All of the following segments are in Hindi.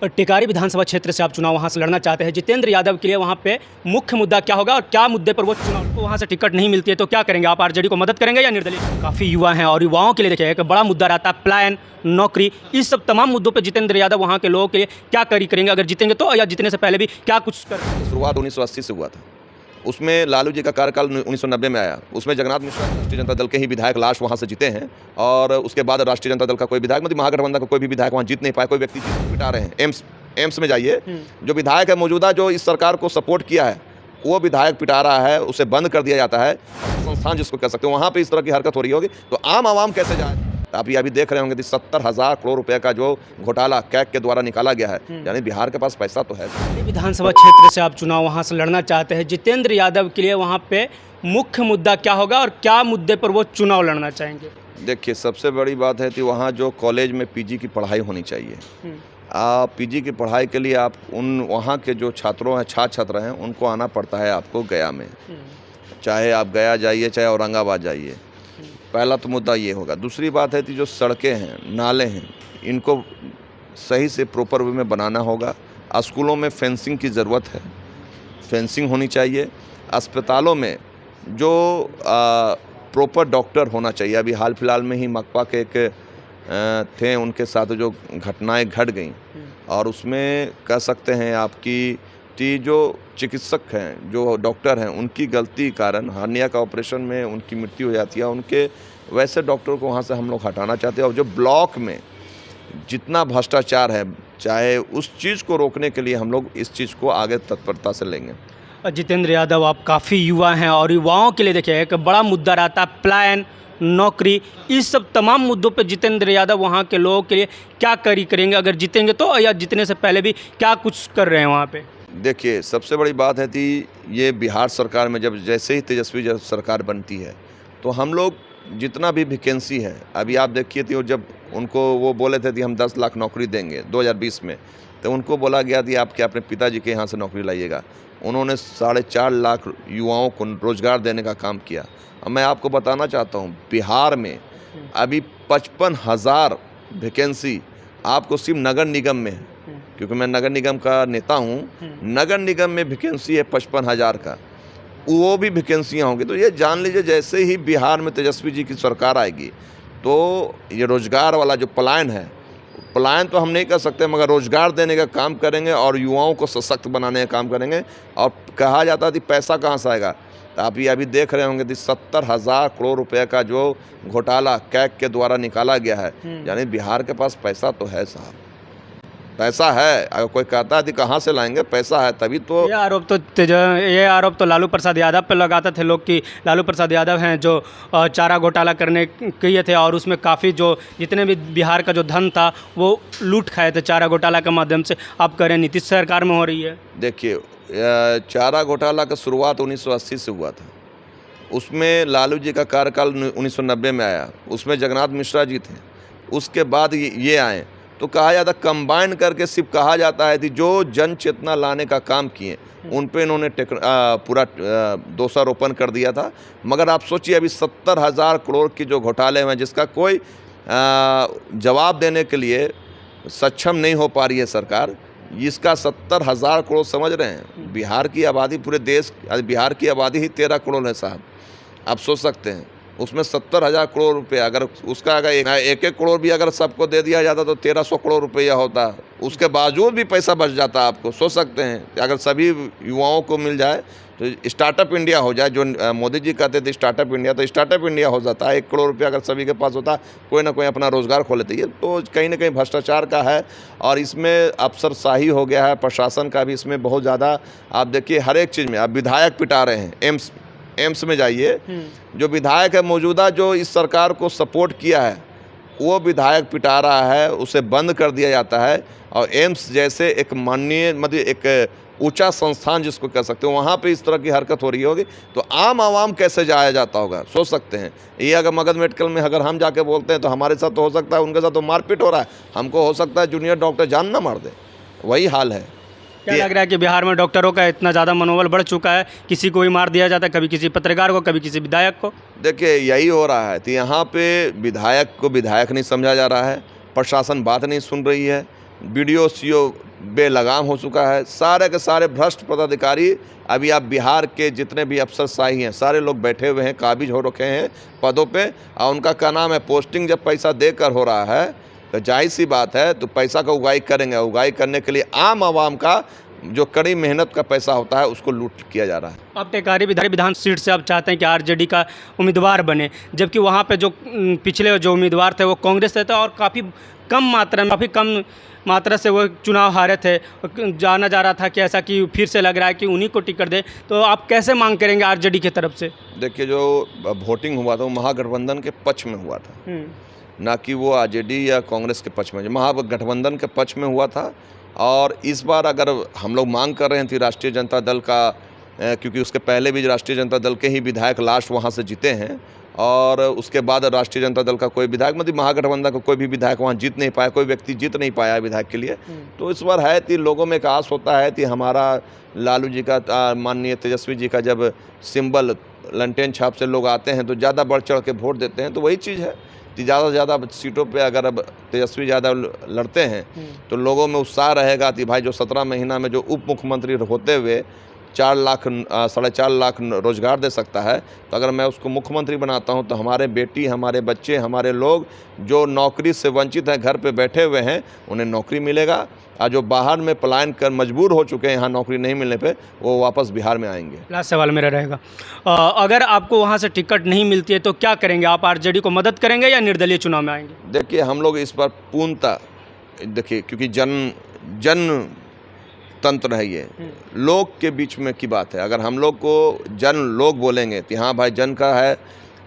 टिकारी विधानसभा क्षेत्र से आप चुनाव वहां से लड़ना चाहते हैं। जितेंद्र यादव के लिए वहां पे मुख्य मुद्दा क्या होगा और क्या मुद्दे पर वो चुनाव को वहां से टिकट नहीं मिलती है तो क्या करेंगे आप? आरजेडी को मदद करेंगे या निर्दलीय? काफ़ी युवा हैं और युवाओं के लिए देखिए एक बड़ा मुद्दा रहता है प्लान, नौकरी, इस सब तमाम मुद्दों पर जितेंद्र यादव वहाँ के लोगों के लिए क्या करेंगे अगर जीतेंगे तो, या जीतने से पहले भी क्या कुछ कर? शुरुआत 1980 से हुआ था। उसमें लालू जी का कार्यकाल 1990 में आया। उसमें जगन्नाथ मिश्रा राष्ट्रीय जनता दल के ही विधायक लास्ट वहाँ से जीते हैं और उसके बाद राष्ट्रीय जनता दल का कोई विधायक, मतलब महागठबंधन का कोई भी विधायक वहाँ जीत नहीं पाया। कोई व्यक्ति जीत पिटा रहे हैं। एम्स में जाइए, जो विधायक है मौजूदा जो इस सरकार को सपोर्ट किया है वो विधायक पिटा रहा है, उसे बंद कर दिया जाता है। संस्थान जिसको कह सकते हो, वहाँ पे इस तरह की हरकत हो रही होगी तो आम आवाम कैसे जाए? आप ये अभी देख रहे होंगे कि 70,000 करोड़ रुपए का जो घोटाला कैग के द्वारा निकाला गया है, यानी बिहार के पास पैसा तो है। विधानसभा क्षेत्र से आप चुनाव वहाँ से लड़ना चाहते हैं। जितेंद्र यादव के लिए वहाँ पे मुख्य मुद्दा क्या होगा और क्या मुद्दे पर वो चुनाव लड़ना चाहेंगे? देखिए, सबसे बड़ी बात है कि वहाँ जो कॉलेज में पीजी की पढ़ाई होनी चाहिए। पीजी की पढ़ाई के लिए आप वहाँ के जो छात्र हैं उनको आना पड़ता है आपको गया में। चाहे आप गया जाइए चाहे औरंगाबाद जाइए। पहला तो मुद्दा ये होगा। दूसरी बात है कि जो सड़कें हैं, नाले हैं, इनको सही से प्रॉपर वे में बनाना होगा। स्कूलों में फेंसिंग की ज़रूरत है, फेंसिंग होनी चाहिए। अस्पतालों में जो प्रॉपर डॉक्टर होना चाहिए। अभी हाल फिलहाल में ही मकपा के एक थे, उनके साथ जो घटनाएं घट गई और उसमें कह सकते हैं आपकी कि जो चिकित्सक हैं, जो डॉक्टर हैं, उनकी गलती कारण हर्निया का ऑपरेशन में उनकी मृत्यु हो जाती है। उनके वैसे डॉक्टर को वहाँ से हम लोग हटाना चाहते हैं। और जो ब्लॉक में जितना भ्रष्टाचार है, चाहे उस चीज़ को रोकने के लिए हम लोग इस चीज़ को आगे तत्परता से लेंगे। जितेंद्र यादव, आप काफ़ी युवा हैं और युवाओं के लिए देखिए एक बड़ा मुद्दा रहता है प्लान, नौकरी, इस सब तमाम मुद्दों पर जितेंद्र यादव वहाँ के लोगों के लिए क्या करेंगे अगर जीतेंगे तो, या जीतने से पहले भी क्या कुछ कर रहे हैं वहाँ पे? देखिए, सबसे बड़ी बात है कि ये बिहार सरकार में जैसे ही तेजस्वी जब सरकार बनती है तो हम लोग जितना भी वैकेंसी है, अभी आप देखिए थी जब उनको वो बोले थे कि हम 10 लाख नौकरी देंगे 2020 में, तो उनको बोला गया कि आप क्या अपने पिताजी के यहाँ से नौकरी लाइएगा। उन्होंने 4.5 लाख युवाओं को रोजगार देने का काम किया। अब मैं आपको बताना चाहता हूँ, बिहार में अभी 55,000 वैकेंसी आपको सिर्फ नगर निगम में है, क्योंकि मैं नगर निगम का नेता हूँ। नगर निगम में वैकेंसी है 55,000 का, वो भी वैकेंसियाँ होंगी। तो ये जान लीजिए, जैसे ही बिहार में तेजस्वी जी की सरकार आएगी तो ये रोजगार वाला जो प्लान है, प्लान तो हम नहीं कर सकते मगर रोजगार देने का काम करेंगे और युवाओं को सशक्त बनाने का काम करेंगे। और कहा जाता है कि पैसा कहाँ से आएगा, तो आप ये अभी देख रहे होंगे कि 70,000 करोड़ रुपए का जो घोटाला कैग के द्वारा निकाला गया है, यानी बिहार के पास पैसा तो है साहब, पैसा है। अगर कोई कहता है कि कहाँ से लाएंगे, पैसा है तभी तो। ये आरोप तो लालू प्रसाद यादव पे लगाते थे लोग कि लालू प्रसाद यादव हैं जो चारा घोटाला करने किए थे और उसमें काफ़ी जो जितने भी बिहार का जो धन था वो लूट खाए थे चारा घोटाला के माध्यम से। आप कह रहे हैं नीतीश सरकार में हो रही है। देखिए, चारा घोटाला का शुरुआत 1980 से हुआ था। उसमें लालू जी का कार्यकाल 1990 में आया। उसमें जगन्नाथ मिश्रा जी थे। उसके बाद ये आए तो कहा जाता कंबाइन करके सिर्फ कहा जाता है कि जो जन चेतना लाने का काम किए उन पे इन्होंने पूरा दोषारोपण कर दिया था। मगर आप सोचिए, अभी 70,000 करोड़ की जो घोटाले हैं जिसका कोई जवाब देने के लिए सक्षम नहीं हो पा रही है सरकार। इसका 70,000 करोड़ समझ रहे हैं? बिहार की आबादी, पूरे देश बिहार की आबादी ही 13 करोड़ है साहब। आप सोच सकते हैं, उसमें 70,000 करोड़ रुपए, अगर उसका अगर एक करोड़ भी अगर सबको दे दिया जाता तो 1300 करोड़ रुपया होता। उसके बावजूद भी पैसा बच जाता। आपको सोच सकते हैं कि अगर सभी युवाओं को मिल जाए तो स्टार्टअप इंडिया हो जाए, जो मोदी जी कहते थे स्टार्टअप इंडिया, तो स्टार्टअप इंडिया हो जाता है। 1 करोड़ रुपया अगर सभी के पास होता, कोई ना कोई अपना रोजगार खोल लेते। ये तो कहीं ना कहीं भ्रष्टाचार का है और इसमें अफसरशाही हो गया है। प्रशासन का भी इसमें बहुत ज़्यादा, आप देखिए हर एक चीज़ में। आप विधायक पिटा रहे हैं। एम्स में जाइए, जो विधायक है मौजूदा जो इस सरकार को सपोर्ट किया है वो विधायक पिटा रहा है, उसे बंद कर दिया जाता है। और एम्स जैसे एक माननीय, मतलब एक ऊंचा संस्थान जिसको कह सकते हो, वहाँ पे इस तरह की हरकत हो रही होगी तो आम आवाम कैसे जाया जाता होगा? सोच सकते हैं। ये अगर मगध मेडिकल में अगर हम जाके बोलते हैं तो हमारे साथ तो हो सकता है, उनके साथ तो मारपीट हो रहा है, हमको हो सकता है जूनियर डॉक्टर जान ना मार दे। वही हाल है। क्या लग रहा है कि बिहार में डॉक्टरों का इतना ज़्यादा मनोबल बढ़ चुका है, किसी को भी मार दिया जाता है, कभी किसी पत्रकार को, कभी किसी विधायक को? देखिए, यही हो रहा है कि यहाँ पे विधायक को विधायक नहीं समझा जा रहा है, प्रशासन बात नहीं सुन रही है। BDO CO बेलगाम हो चुका है। सारे के सारे भ्रष्ट पदाधिकारी अभी आप बिहार के जितने भी अफसरशाही हैं सारे लोग बैठे हुए हैं, काबिज हो रखे हैं पदों पे, और उनका क्या नाम है, पोस्टिंग जब पैसा देकर हो रहा है तो जाहिर सी बात है तो पैसा का उगाई करेंगे। उगाई करने के लिए आम आवाम का जो कड़ी मेहनत का पैसा होता है उसको लूट किया जा रहा है। आप टेकारी विधान सीट से आप चाहते हैं कि आरजेडी का उम्मीदवार बने, जबकि वहाँ पे जो पिछले जो उम्मीदवार थे वो कांग्रेस से थे और काफ़ी कम मात्रा से वो चुनाव हारे थे। जाना जा रहा था कि ऐसा कि फिर से लग रहा है कि उन्हीं को टिकट दे, तो आप कैसे मांग करेंगे आरजेडी की तरफ से? देखिए, जो वोटिंग हुआ था वो महागठबंधन के पक्ष में हुआ था, ना कि वो आरजेडी या कांग्रेस के पक्ष में, जो महागठबंधन के पक्ष में हुआ था। और इस बार अगर हम लोग मांग कर रहे थे राष्ट्रीय जनता दल का, क्योंकि उसके पहले भी राष्ट्रीय जनता दल के ही विधायक लास्ट वहाँ से जीते हैं, और उसके बाद राष्ट्रीय जनता दल का कोई विधायक, मतलब महागठबंधन का कोई भी विधायक वहाँ जीत नहीं पाया, कोई व्यक्ति जीत नहीं पाया विधायक के लिए। तो इस बार है कि लोगों में एक आस होता है कि हमारा लालू जी का, माननीय तेजस्वी जी का जब सिंबल लंटेन छाप से लोग आते हैं तो ज़्यादा बढ़ चढ़ के वोट देते हैं। तो वही चीज़ है कि ज़्यादा से ज़्यादा सीटों पे अगर अब तेजस्वी ज़्यादा लड़ते हैं तो लोगों में उत्साह रहेगा कि भाई जो 17 महीना में जो उप मुख्यमंत्री होते हुए 4.5 लाख रोजगार दे सकता है, तो अगर मैं उसको मुख्यमंत्री बनाता हूं तो हमारे बेटी, हमारे बच्चे, हमारे लोग जो नौकरी से वंचित हैं, घर पे बैठे हुए हैं, उन्हें नौकरी मिलेगा, और जो बाहर में पलायन कर मजबूर हो चुके हैं यहाँ नौकरी नहीं मिलने पे, वो वापस बिहार में आएंगे। लास्ट सवाल मेरा रहेगा, अगर आपको वहाँ से टिकट नहीं मिलती है तो क्या करेंगे? आप आरजेडी को मदद करेंगे या निर्दलीय चुनाव में आएंगे? देखिए, हम लोग इस पर पूर्णतः, देखिए क्योंकि जन तंत्र है, ये लोग के बीच में की बात है। अगर हम लोग को लोग बोलेंगे कि हाँ भाई जन का है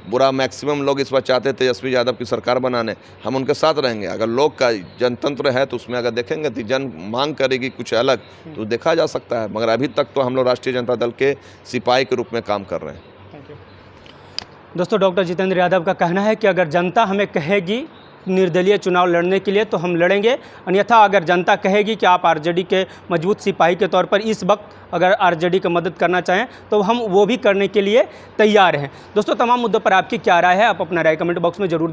बुरा, मैक्सिमम लोग इस बार चाहते हैं तेजस्वी यादव की सरकार बनाने, हम उनके साथ रहेंगे। अगर लोग का जनतंत्र है तो उसमें अगर देखेंगे कि जन मांग करेगी कुछ अलग तो देखा जा सकता है, मगर अभी तक तो हम लोग राष्ट्रीय जनता दल के सिपाही के रूप में काम कर रहे हैं। दोस्तों, डॉक्टर जितेंद्र यादव का कहना है कि अगर जनता हमें कहेगी निर्दलीय चुनाव लड़ने के लिए तो हम लड़ेंगे, अन्यथा अगर जनता कहेगी कि आप आरजेडी के मजबूत सिपाही के तौर पर इस वक्त अगर आरजेडी की मदद करना चाहें तो हम वो भी करने के लिए तैयार हैं। दोस्तों, तमाम मुद्दों पर आपकी क्या राय है, आप अपना राय कमेंट बॉक्स में जरूर